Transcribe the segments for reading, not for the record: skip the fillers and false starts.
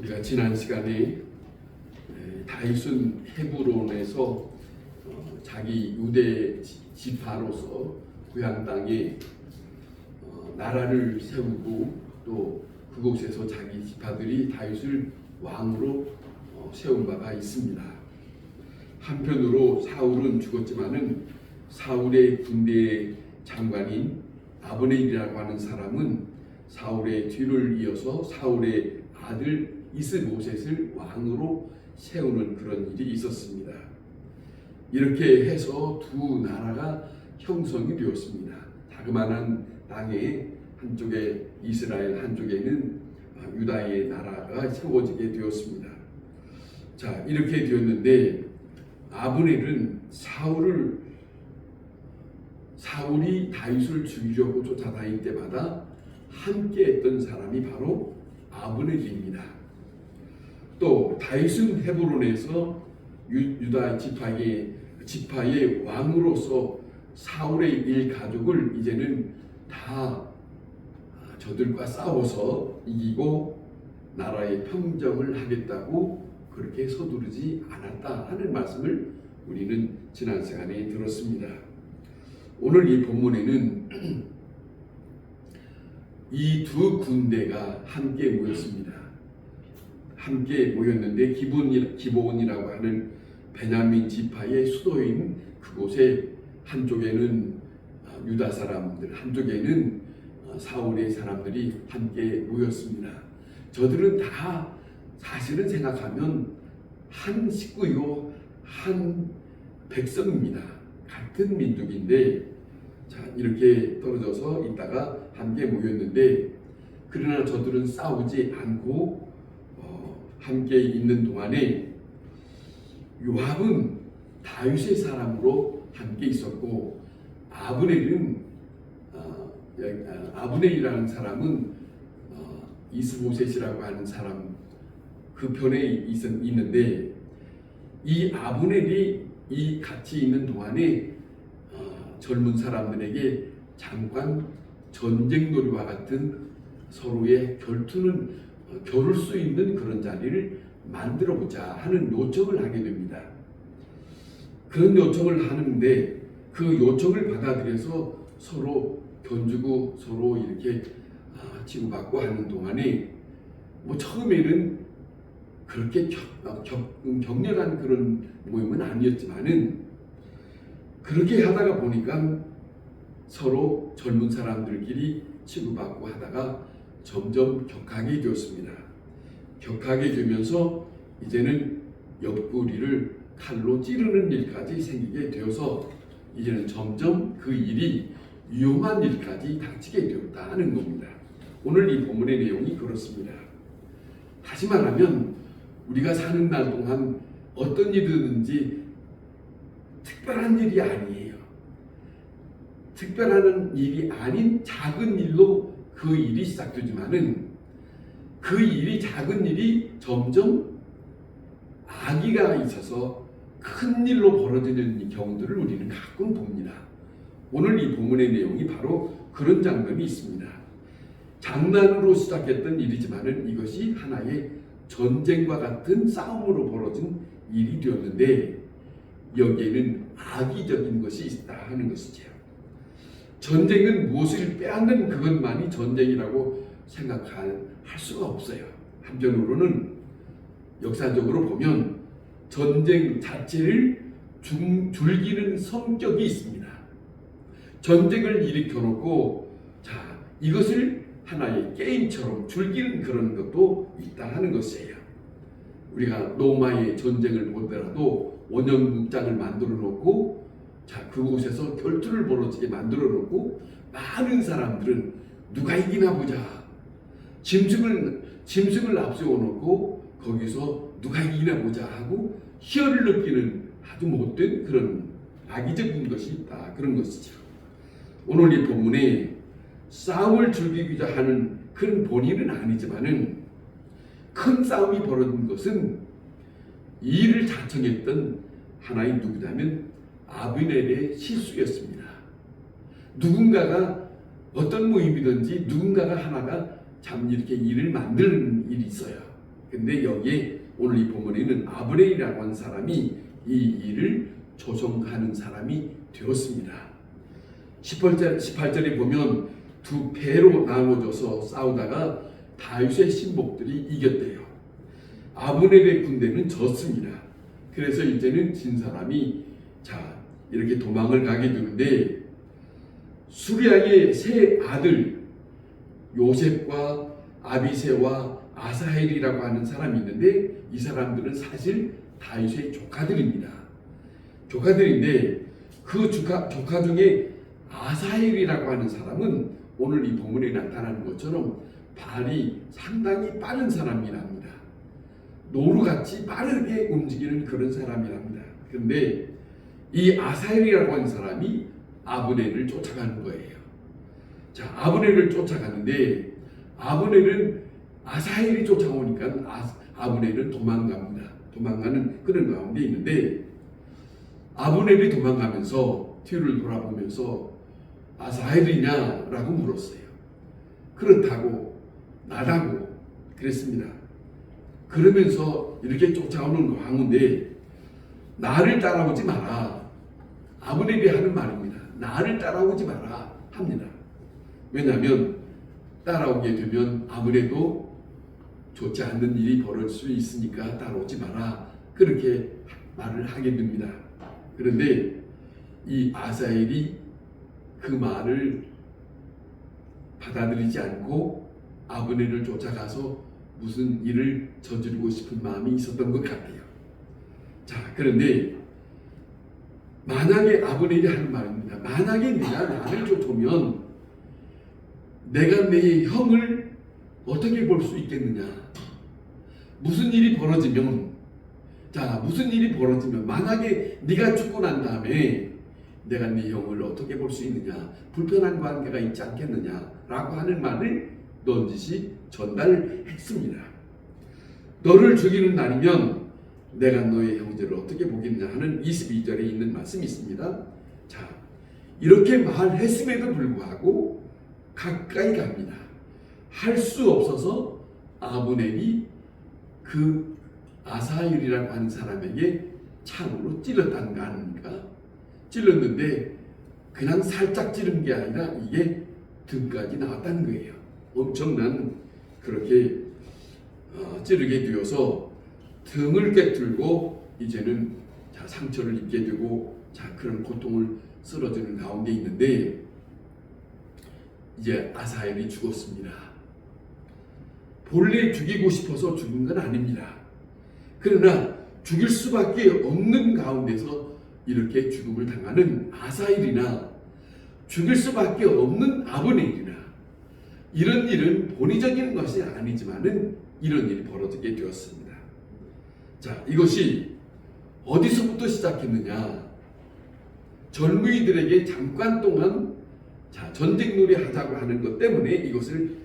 우리가 지난 시간에 다윗은 헤브론에서 자기 유대 지파로서 고향 땅에 나라를 세우고 또 그곳에서 자기 지파들이 다윗을 왕으로 세운 바가 있습니다. 한편으로 사울은 죽었지만은 사울의 군대 장관인 아브넬이라고 하는 사람은 사울의 뒤를 이어서 사울의 아들 이스보셋을 왕으로 세우는 그런 일이 있었습니다. 이렇게 해서 두 나라가 형성이 되었습니다. 다그마한 땅에 한쪽에 이스라엘, 한쪽에는 유다의 나라가 세워지게 되었습니다. 자, 이렇게 되었는데 아브넬은 사울이 다윗을 죽이려고 쫓아다닐 때마다 함께했던 사람이 바로 아브넬입니다. 또 다윗은 헤브론에서 유다 지파의 왕으로서 사울의 일가족을 이제는 다 저들과 싸워서 이기고 나라의 평정을 하겠다고 그렇게 서두르지 않았다 하는 말씀을 우리는 지난 시간에 들었습니다. 오늘 이 본문에는 이 두 군대가 함께 모였습니다. 함께 모였는데 기브온이라고 하는 베냐민 지파의 수도인 그곳에 한쪽에는 유다 사람들, 한쪽에는 사울의 사람들이 함께 모였습니다. 저들은 다 사실은 생각하면 한 식구요, 한 백성입니다. 같은 민족인데 자, 이렇게 떨어져서 있다가 함께 모였는데 그러나 저들은 싸우지 않고 함께 있는 동안에 요압은 다윗의 사람으로 함께 있었고 아브넬이라는 사람은 이스보셋이라고 하는 사람 그 편에 있는데 이 아브넬이 이 같이 있는 동안에 젊은 사람들에게 잠깐 전쟁놀이와 같은 서로의 겨룰 수 있는 그런 자리를 만들어보자 하는 요청을 하게 됩니다. 그런 요청을 하는데 그 요청을 받아들여서 서로 견주고 서로 이렇게 치고받고 하는 동안에 처음에는 그렇게 격렬한 그런 모임은 아니었지만은 그렇게 하다가 보니까 서로 젊은 사람들끼리 치고받고 하다가 점점 격하게 되었습니다. 격하게 되면서 이제는 옆구리를 칼로 찌르는 일까지 생기게 되어서 이제는 점점 그 일이 위험한 일까지 닥치게 되었다 하는 겁니다. 오늘 이 본문의 내용이 그렇습니다. 다시 말하면 우리가 사는 날 동안 어떤 일이든지 특별한 일이 아니에요. 특별한 일이 아닌 작은 일로 그 일이 시작되지만은 그 일이 작은 일이 점점 악의가 있어서 큰 일로 벌어지는 경우들을 우리는 가끔 봅니다. 오늘 이 본문의 내용이 바로 그런 장면이 있습니다. 장난으로 시작했던 일이지만은 이것이 하나의 전쟁과 같은 싸움으로 벌어진 일이 되었는데 여기에는 악의적인 것이 있다 하는 것이죠. 전쟁은 무엇을 빼앗는 그것만이 전쟁이라고 생각할 수가 없어요. 한편으로는 역사적으로 보면 전쟁 자체를 즐기는 성격이 있습니다. 전쟁을 일으켜놓고 자 이것을 하나의 게임처럼 즐기는 그런 것도 있다 하는 것이에요. 우리가 로마의 전쟁을 보더라도 원형극장을 만들어 놓고 자 그곳에서 결투를 벌어지게 만들어 놓고 많은 사람들은 누가 이기나 보자 짐승을 앞세워 놓고 거기서 누가 이기나 보자 하고 희열을 느끼는 아주 못된 그런 악의적인 것이 있다 그런 것이죠. 오늘 이 본문에 싸움을 즐기고자 하는 그런 본인은 아니지만은 큰 싸움이 벌어진 것은 이 일을 자청했던 하나의 누구냐면 아브넬의 실수였습니다. 누군가가 어떤 모임이든지 누군가가 하나가 참 이렇게 일을 만드는 일이 있어요. 근데 여기에 오늘 이 본문에는 아브넬이라고 하는 사람이 이 일을 조종하는 사람이 되었습니다. 18절에 보면 두 패로 나눠져서 싸우다가 다윗의 신복들이 이겼대요. 아브넬의 군대는 졌습니다. 그래서 이제는 진 사람이 이렇게 도망을 가게 되는데 수리아의 세 아들 요셉과 아비새와 아사헬이라고 하는 사람이 있는데 이 사람들은 사실 다윗의 조카들입니다. 조카들인데 그 조카 중에 아사헬이라고 하는 사람은 오늘 이 본문에 나타나는 것처럼 발이 상당히 빠른 사람이랍니다. 노루같이 빠르게 움직이는 그런 사람이랍니다. 그런데 이 아사헬이라고 하는 사람이 아브넬을 쫓아가는 거예요. 아브넬을 쫓아가는데 아브넬은 아사헬이 쫓아오니까 아브넬은 도망갑니다. 도망가는 그런 가운데 있는데 아브넬이 도망가면서 뒤를 돌아보면서 아사헬이냐라고 물었어요. 그렇다고 나다고 그랬습니다. 그러면서 이렇게 쫓아오는 가운데 나를 따라오지 마라. 아브넬이 하는 말입니다. 나를 따라오지 마라 합니다. 왜냐하면 따라오게 되면 아무래도 좋지 않는 일이 벌어질 수 있으니까 따라오지 마라. 그렇게 말을 하게 됩니다. 그런데 이 아사헬이 그 말을 받아들이지 않고 아브넬을 쫓아가서 무슨 일을 저지르고 싶은 마음이 있었던 것 같아요. 그런데 만약에 아브넬이 하는 말입니다. 만약에 내가 나를 쫓으면 내가 내 형을 어떻게 볼 수 있겠느냐? 무슨 일이 벌어지면 만약에 네가 죽고 난 다음에 내가 네 형을 어떻게 볼 수 있느냐? 불편한 관계가 있지 않겠느냐라고 하는 말을 넌지시 전달했습니다. 너를 죽이는 날이면 내가 너의 형제를 어떻게 보겠냐 하는 22절에 있는 말씀이 있습니다. 이렇게 말했음에도 불구하고 가까이 갑니다. 할 수 없어서 아브넬이 그 아사헬이라고 하는 사람에게 창으로 찔렀다는 거 아닙니까? 찔렀는데 그냥 살짝 찌른 게 아니라 이게 등까지 나왔다는 거예요. 엄청난 그렇게 찌르게 되어서 등을 꿰뚫고 이제는 상처를 입게 되고 그런 고통을 쓰러지는 가운데 있는데 이제 아사헬이 죽었습니다. 본래 죽이고 싶어서 죽은 건 아닙니다. 그러나 죽일 수밖에 없는 가운데서 이렇게 죽음을 당하는 아사헬이나 죽일 수밖에 없는 아브넬이나 이런 일은 본의적인 것이 아니지만은 이런 일이 벌어지게 되었습니다. 이것이 어디서부터 시작했느냐? 젊은이들에게 잠깐 동안 전쟁놀이 하자고 하는 것 때문에 이것을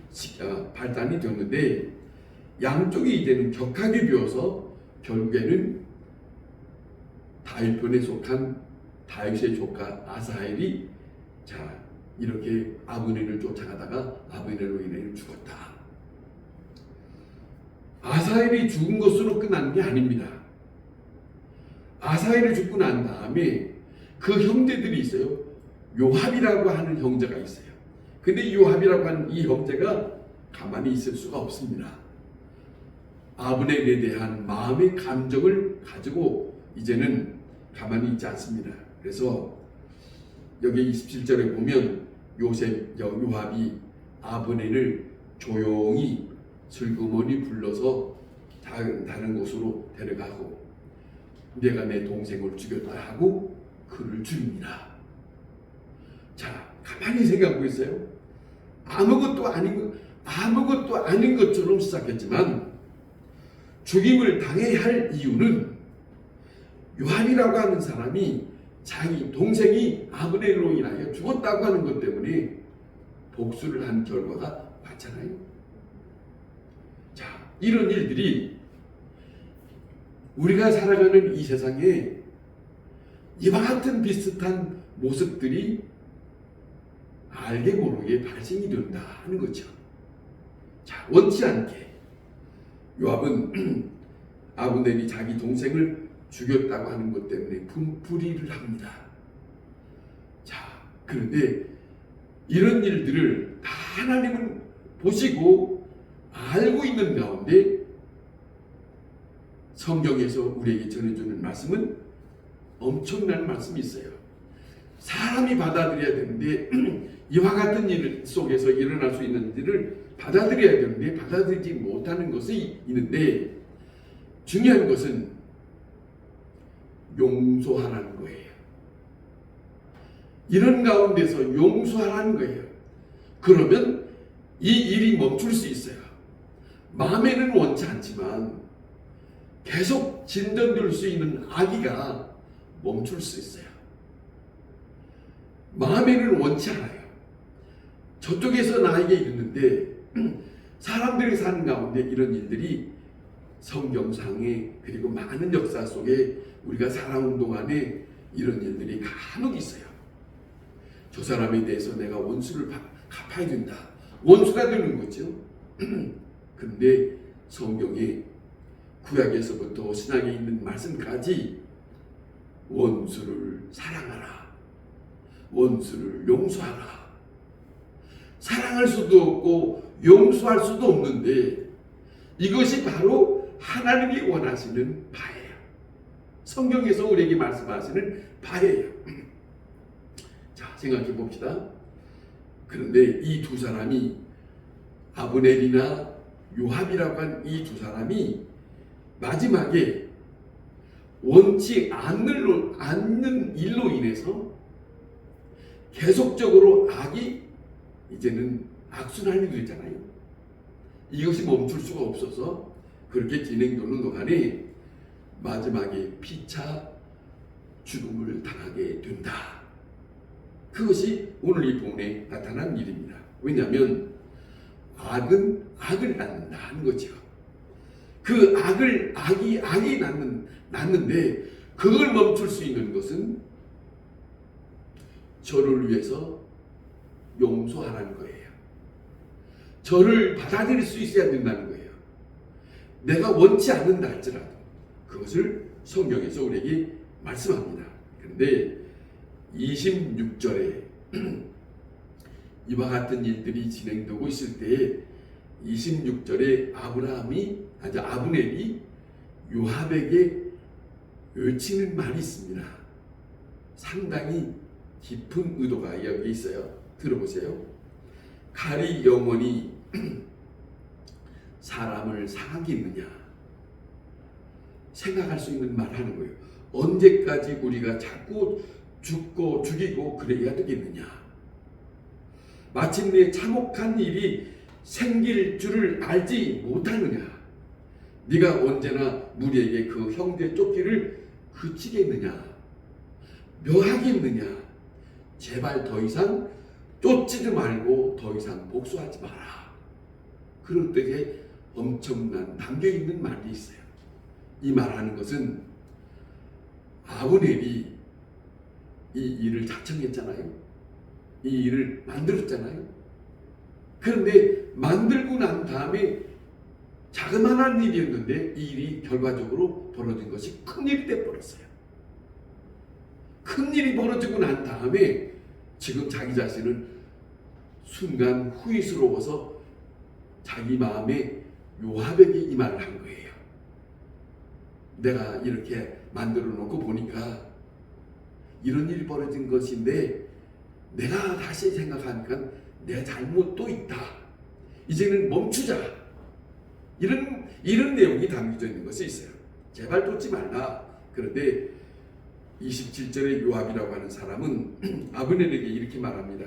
발단이 되었는데 양쪽이 이제는 격하게 되어서 결국에는 다윗 편에 속한 다윗의 조카 아사헬이 이렇게 아브넬을 쫓아가다가 아브넬로 인해 죽었다. 아사헬이 죽은 것으로 끝나는 게 아닙니다. 아사헬이 죽고 난 다음에 그 형제들이 있어요. 요압이라고 하는 형제가 있어요. 근데 요압이라고 하는 이 형제가 가만히 있을 수가 없습니다. 아브넬에 대한 마음의 감정을 가지고 이제는 가만히 있지 않습니다. 그래서 여기 27절에 보면 요압이 아브넬을 조용히 슬그머니 불러서 다른 곳으로 데려가고 내가 내 동생을 죽였다 하고 그를 죽입니다. 가만히 생각하고 있어요. 아무것도 아닌 것처럼 시작했지만 죽임을 당해야 할 이유는 요압이라고 하는 사람이 자기 동생이 아브넬로 인하여 죽었다고 하는 것 때문에 복수를 한 결과가 맞잖아요. 이런 일들이 우리가 살아가는 이 세상에 이와 같은 비슷한 모습들이 알게 모르게 발생이 된다 하는 거죠. 원치 않게 요압은 아브넬이 자기 동생을 죽였다고 하는 것 때문에 분풀이를 합니다. 자, 그런데 이런 일들을 다 하나님은 보시고 알고 있는 가운데 성경에서 우리에게 전해주는 말씀은 엄청난 말씀이 있어요. 사람이 받아들여야 되는데 이와 같은 일 속에서 일어날 수 있는 일을 받아들여야 되는데 받아들이지 못하는 것이 있는데, 중요한 것은 용서하라는 거예요. 이런 가운데서 용서하라는 거예요. 그러면 이 일이 멈출 수 있어요. 마음에는 원치 않지만 계속 진전될 수 있는 악의가 멈출 수 있어요. 마음에는 원치 않아요. 저쪽에서 나에게 이르는데 사람들이 사는 가운데 이런 일들이 성경상에 그리고 많은 역사 속에 우리가 살아온 동안에 이런 일들이 간혹 있어요. 저 사람에 대해서 내가 원수를 갚아야 된다. 원수가 되는 거죠. 그런데 성경에 구약에서부터 신약에 있는 말씀까지 원수를 사랑하라, 원수를 용서하라. 사랑할 수도 없고 용서할 수도 없는데 이것이 바로 하나님이 원하시는 바예요. 성경에서 우리에게 말씀하시는 바예요. 자, 생각해 봅시다. 그런데 이 두 사람이, 아브넬이나 요압이라고 한 이 두 사람이 마지막에 원치 않는 일로 인해서 계속적으로 악이 이제는 악순환이 되잖아요. 이것이 멈출 수가 없어서 그렇게 진행되는 동안에 마지막에 피차 죽음을 당하게 된다. 그것이 오늘 이 본문에 나타난 일입니다. 왜냐하면 악은 악을 낳는다 하는 거죠. 그 악이 낳는데 그걸 멈출 수 있는 것은 저를 위해서 용서하라는 거예요. 저를 받아들일 수 있어야 된다는 거예요. 내가 원치 않는다 할지라도 그것을 성경에서 우리에게 말씀합니다. 그런데 26절에 이와 같은 일들이 진행되고 있을 때에 26절에 아브넬이 요압에게 외치는 말이 있습니다. 상당히 깊은 의도가 여기 있어요. 들어보세요. 칼이 영원히 사람을 상하겠느냐, 생각할 수 있는 말 하는 거예요. 언제까지 우리가 자꾸 죽고 죽이고 그래야 되겠느냐. 마침내 참혹한 일이 생길 줄을 알지 못하느냐. 네가 언제나 우리에게 그 형제 쫓기를 그치겠느냐, 묘하겠느냐. 제발 더 이상 쫓지도 말고 더 이상 복수하지 마라. 그런 뜻에 엄청난 담겨있는 말이 있어요. 이 말하는 것은 아브넬이 이 일을 자청했잖아요. 이 일을 만들었잖아요. 그런데 만들고 난 다음에 자그마한 일이었는데 이 일이 결과적으로 벌어진 것이 큰일이 되어버렸어요. 큰일이 벌어지고 난 다음에 지금 자기 자신은 순간 후회스러워서 자기 마음에 요압에게 이 말을 한 거예요. 내가 이렇게 만들어 놓고 보니까 이런 일이 벌어진 것인데 내가 다시 생각하니까 내 잘못도 있다. 이제는 멈추자. 이런 내용이 담겨져 있는 것이 있어요. 제발 쫓지 말라. 그런데 27절의 요압이라고 하는 사람은 아브넬에게 이렇게 말합니다.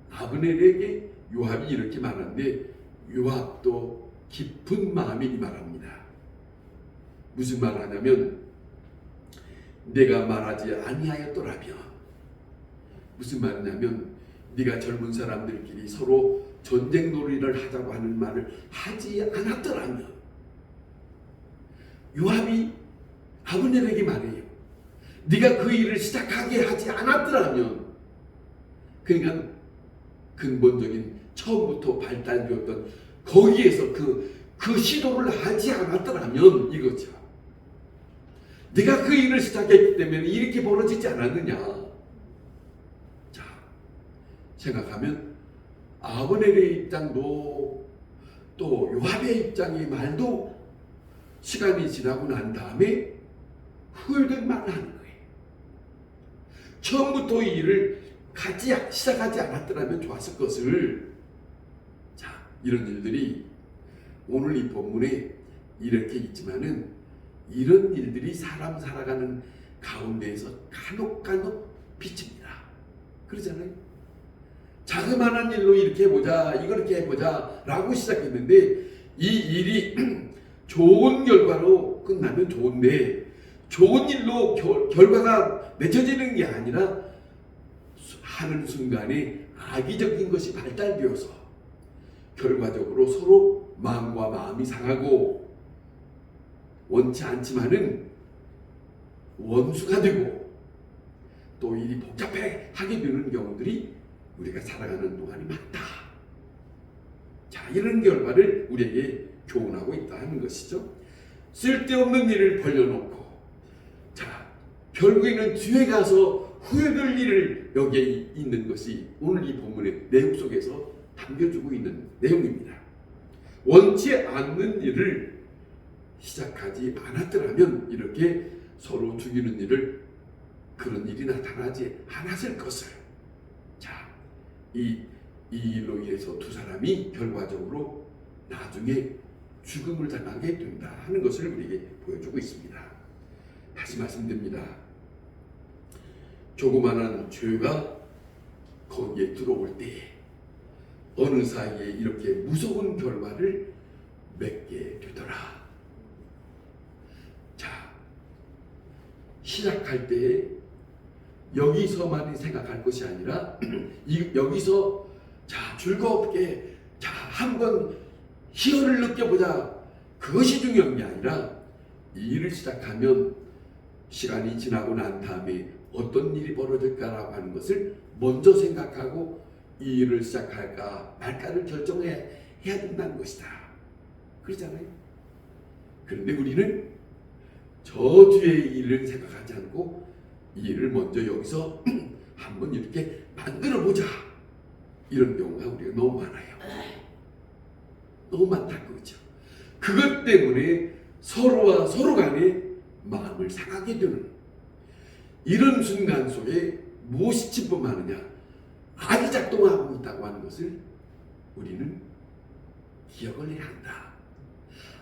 아브넬에게 요압이 이렇게 말하는데 요압도 깊은 마음이 말합니다. 무슨 말 하냐면 내가 말하지 아니하였더라면, 무슨 말이냐면 네가 젊은 사람들끼리 서로 전쟁 놀이를 하자고 하는 말을 하지 않았더라면, 요압이 아브넬에게 말해요. 네가 그 일을 시작하게 하지 않았더라면, 그러니까 근본적인 처음부터 발달되었던 거기에서 그 시도를 하지 않았더라면 이거죠. 내가 그 일을 시작했기 때문에 이렇게 벌어지지 않았느냐. 자, 생각하면 아브넬의 입장도 또 요압의 입장의 말도 시간이 지나고 난 다음에 후회된 말을 하는 거예요. 처음부터 이 일을 시작하지 않았더라면 좋았을 것을. 자, 이런 일들이 오늘 이 본문에 이렇게 있지만은 이런 일들이 사람 살아가는 가운데에서 간혹 비칩니다. 그러잖아요. 자그마한 일로 이렇게 해보자, 이렇게 해보자 라고 시작했는데 이 일이 좋은 결과로 끝나면 좋은데 좋은 일로 결과가 맺혀지는 게 아니라 하는 순간에 악의적인 것이 발달되어서 결과적으로 서로 마음과 마음이 상하고 원치 않지만은 원수가 되고 또 일이 복잡하게 되는 경우들이 우리가 살아가는 동안이 많다. 자, 이런 결과를 우리에게 교훈하고 있다 하는 것이죠. 쓸데없는 일을 벌려놓고 자, 결국에는 뒤에 가서 후회될 일을 여기에 있는 것이 오늘 이 본문의 내용 속에서 담겨주고 있는 내용입니다. 원치 않는 일을 시작하지 않았더라면 이렇게 서로 죽이는 일을 그런 일이 나타나지 않았을 것을. 자, 이 일로 인해서 두 사람이 결과적으로 나중에 죽음을 당하게 된다 하는 것을 우리에게 보여주고 있습니다. 다시 말씀드립니다. 조그마한 죄가 거기에 들어올 때 어느 사이에 이렇게 무서운 결과를 맺게 되더라. 자, 시작할 때 여기서만 생각할 것이 아니라 여기서 자, 즐겁게 자, 한번 희열을 느껴보자. 그것이 중요한 게 아니라 이 일을 시작하면 시간이 지나고 난 다음에 어떤 일이 벌어질까라고 하는 것을 먼저 생각하고 이 일을 시작할까 말까를 결정해야 된다는 것이다. 그렇잖아요. 그런데 우리는 저 뒤의 일을 생각하지 않고 이 일을 먼저 여기서 한번 이렇게 만들어 보자. 이런 경우가 우리가 너무 많아요. 너무 많다는 거죠. 그것 때문에 서로와 서로 간에 마음을 상하게 되는 이런 순간 속에 무엇이 침범하느냐? 악이 작동하고 있다고 하는 것을 우리는 기억을 해야 한다.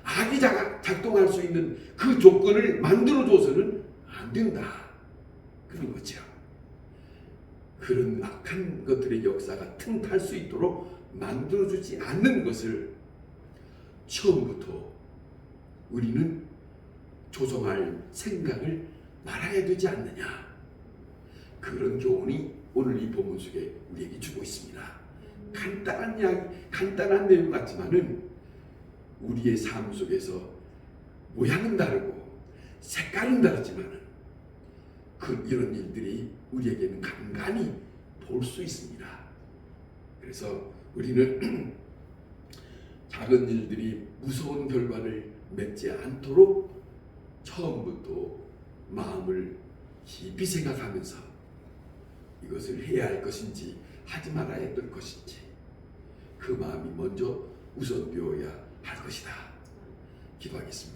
악이 작동할 수 있는 그 조건을 만들어줘서는 안 된다. 그런 거죠. 그런 악한 것들의 역사가 틈탈 수 있도록 만들어주지 않는 것을 처음부터 우리는 조성할 생각을 말아야 되지 않느냐. 그런 교훈이 오늘 이 본문 속에 우리에게 주고 있습니다. 간단한 이야기, 간단한 내용 같지만은 우리의 삶 속에서 모양은 다르고 색깔은 다르지만은 이런 일들이 우리에게는 간간히 볼 수 있습니다. 그래서 우리는 작은 일들이 무서운 결과를 맺지 않도록 처음부터 마음을 깊이 생각하면서 이것을 해야 할 것인지 하지 말아야 될 것인지 그 마음이 먼저 우선되어야 할 것이다. 기도하겠습니다.